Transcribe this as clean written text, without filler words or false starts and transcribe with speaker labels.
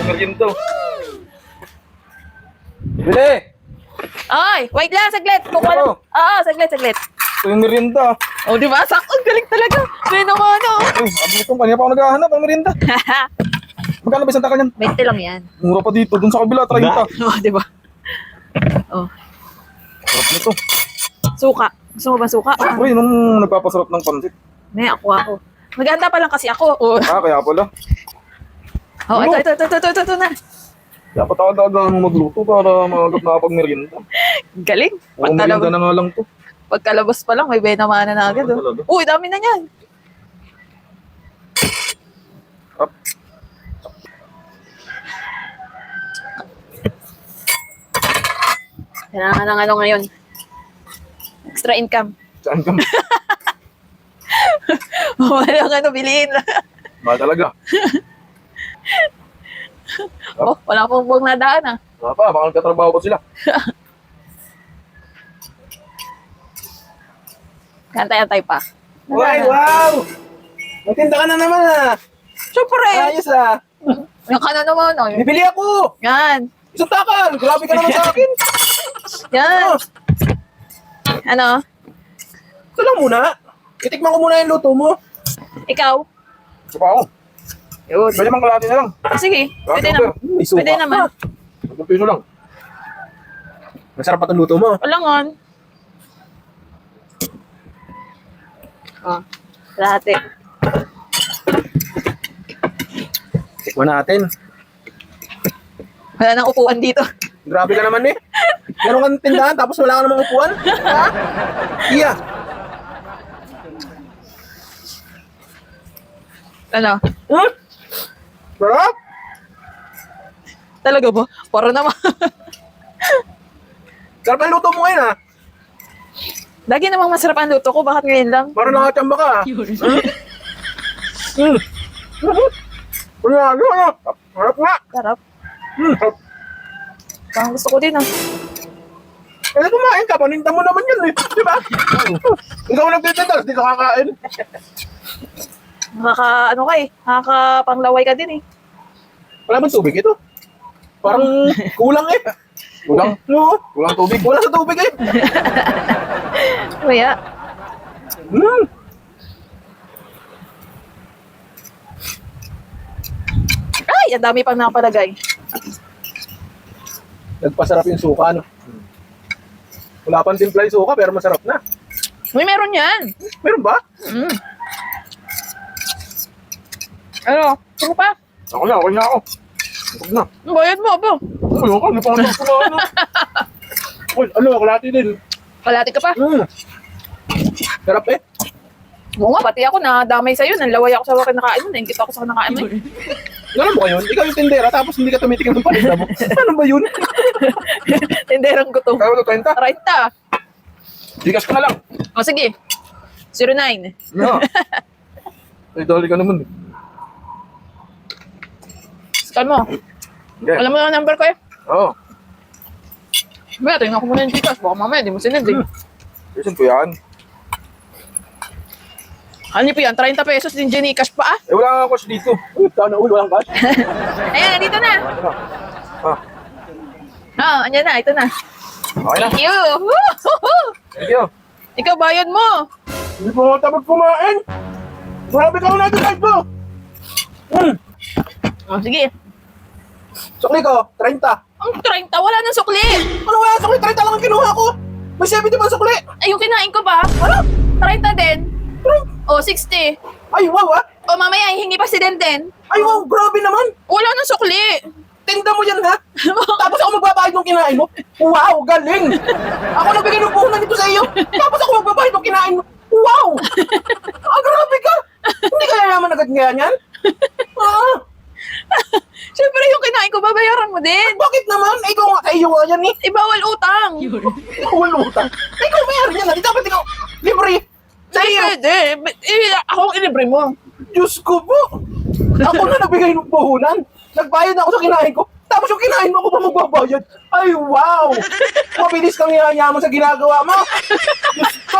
Speaker 1: merienda. Bili!
Speaker 2: Ay, wait lang, saglit. Kukuha lang.
Speaker 1: Ano?
Speaker 2: Oo, saglit.
Speaker 1: Ito yung merienda.
Speaker 2: Oh, di ba? Sakto, galing talaga. May naman, oh.
Speaker 1: Uy, abutong kanina pa ako naghahanap ng merienda. Magkano ba isang takal yan?
Speaker 2: 20 lang yan.
Speaker 1: Mura pa dito, dun sa kabila, 30.
Speaker 2: Oh, di ba? Oh,
Speaker 1: Sarap nito.
Speaker 2: suka. Gusto mo ba suka?
Speaker 1: Uy, nung nagpapasarap ng pansit.
Speaker 2: May ako. Maganda pa lang kasi ako. Oh,
Speaker 1: Kaya pala.
Speaker 2: oh ito na.
Speaker 1: Dapat ako dagang magluto para maagap na kapag merienda.
Speaker 2: Galing.
Speaker 1: Oo, merienda na nga lang to.
Speaker 2: Pagkalabas pa lang, may benamana na agad.
Speaker 1: Oo,
Speaker 2: Oh.
Speaker 1: talaga.
Speaker 2: Uy, dami na yan.
Speaker 1: Up.
Speaker 2: Kailangan ng ano ngayon. Extra income.
Speaker 1: Saan ka?
Speaker 2: Walang ano, bilihin.
Speaker 1: Mahal talaga.
Speaker 2: Oh, wala pong buwang nadaan ah.
Speaker 1: Wala pa, baka nagkatrabaho pa sila.
Speaker 2: Kantay-antay pa.
Speaker 3: Uy, wow! Magtinda ka na naman ah!
Speaker 2: Siyempre.
Speaker 3: Ayos ah!
Speaker 2: Yung ka na naman. Oh.
Speaker 3: Bibili ako!
Speaker 2: Yan.
Speaker 3: Isang takal! Grabe ka naman sa akin!
Speaker 2: Yan. Ano?
Speaker 3: Ito lang muna! Itikman ko muna yung luto mo.
Speaker 2: Ikaw?
Speaker 1: Ito pa ako.
Speaker 2: Yun.
Speaker 1: Pwede mang kalahati na lang.
Speaker 2: Sige. Pwede
Speaker 1: Bakit,
Speaker 2: naman.
Speaker 3: May suka.
Speaker 2: Pwede naman.
Speaker 1: 10 piso lang.
Speaker 3: Masarap pa itong luto mo.
Speaker 2: Walangan. Oh. Lahati.
Speaker 3: Tikman natin.
Speaker 2: Wala nang upuan dito.
Speaker 3: Grabe ka naman eh. Meron kang tindahan tapos wala ka namang upuan. Ha? Iya.
Speaker 2: Ano?
Speaker 3: Hmm? Sarap?
Speaker 2: Talaga ba? Para naman.
Speaker 3: Sarap ang luto mo ngayon ah.
Speaker 2: Lagi namang masarap ang luto ko. Bakit ngayon lang?
Speaker 3: Parang nakachamba ka ah. Hmm? Wala ano? Harap nga.
Speaker 2: Sarap.
Speaker 3: Harap.
Speaker 2: Parang gusto ko din ah.
Speaker 3: Eh, kumain ka, paninda mo naman yun eh. Di ba? Ikaw nagtitinda, di ka kakain.
Speaker 2: Ano ka eh. Nakakapanglaway ka din eh.
Speaker 3: Wala bang tubig ito? Parang kulang eh.
Speaker 1: Kulang.
Speaker 3: No?
Speaker 1: Kulang tubig.
Speaker 3: Wala sa tubig eh.
Speaker 2: Kaya.
Speaker 3: Hmm.
Speaker 2: Ay, ang dami pang nakapalagay.
Speaker 3: Nagpasarap yung suka, no? Wala pang timpla yung suka, pero masarap na.
Speaker 2: Uy, meron yan.
Speaker 3: Meron ba?
Speaker 2: Mm. Ano? Ano pa?
Speaker 1: Okay na ako. Huwag na.
Speaker 2: Bayad mo, abo.
Speaker 1: Uy, ako, hindi pa ako kumain.
Speaker 3: Uy, ano, kalati din.
Speaker 2: Kalati ka pa.
Speaker 3: Hmm. Sarap eh.
Speaker 2: Oo nga, pati ako nadamay sa'yo. Nanlaway ako sa kinakain mo. Naingit ako sa kinakain mo.
Speaker 3: Alam mo ba yun? Ikaw yung tindera, tapos hindi ka tumitikim ng paninda mo. Ano ba yun?
Speaker 2: Tinderang gutom.
Speaker 1: Kaya mo ito, 30?
Speaker 2: Right ta.
Speaker 1: Bigas ka na lang.
Speaker 2: O sige. 09.
Speaker 1: Yeah. Ay, dali ka naman.
Speaker 2: Scan mo.
Speaker 1: Okay.
Speaker 2: Alam mo na ang number ko eh.
Speaker 1: Oo.
Speaker 2: Maya, tingnan ko muna yung Gcash. Baka mamaya, di mo sinend eh.
Speaker 1: Listen ko yan.
Speaker 2: Ano po yan? 30 pesos din Gcash pa ah.
Speaker 1: Eh, wala nga cash dito.
Speaker 3: Uy, sana uy, walang cash.
Speaker 2: Ayan, dito na.
Speaker 1: Ah,
Speaker 2: Andyan na. Ito na.
Speaker 1: okay na.
Speaker 2: Thank you. Woo!
Speaker 1: Thank you.
Speaker 2: Ikaw, bayad mo.
Speaker 3: Hindi po ako tapos kumain. Grabe ka na natin mo. Hmm.
Speaker 2: O, sige.
Speaker 3: Sukli ko, 30.
Speaker 2: Ang 30, wala nang sukli.
Speaker 3: Ano wala sukli? 30 lang ang kinuha ko. May 70 pa sukli.
Speaker 2: Ay, yung kinain ko ba?
Speaker 3: Ano?
Speaker 2: 30 din. O, 60.
Speaker 3: Ay, wow ah.
Speaker 2: O, mamaya, hingi pa si Denden.
Speaker 3: Ay, wow, grabe naman.
Speaker 2: Wala nang sukli.
Speaker 3: Tinda mo yan ha. Tapos ako magbabayad ng kinain mo. Wow, galing. Ako nagbigay ng puhunan nito sa iyo. Tapos ako magbabayad ng kinain mo. Wow. Grabe ka. Hindi ka naman agad ganyan. Ah,
Speaker 2: Siyempre, yung kinain ko, babayaran mo din.
Speaker 3: bakit naman? Ikaw nga sa iyo yan eh.
Speaker 2: Bawal utang.
Speaker 3: Bawal utang. Ikaw mayroon yan. Di dapat ikaw libre. Sa iyo.
Speaker 2: Pwede. Ako ang ilibre mo.
Speaker 3: Diyos ko po. Ako na nagbigay ng puhunan. Nagbayad na ako sa kinain ko. Tapos yung kinain mo ako pa magbabayad. Ay, wow! Mabilis kang yayaman sa ginagawa mo. Diyos ko.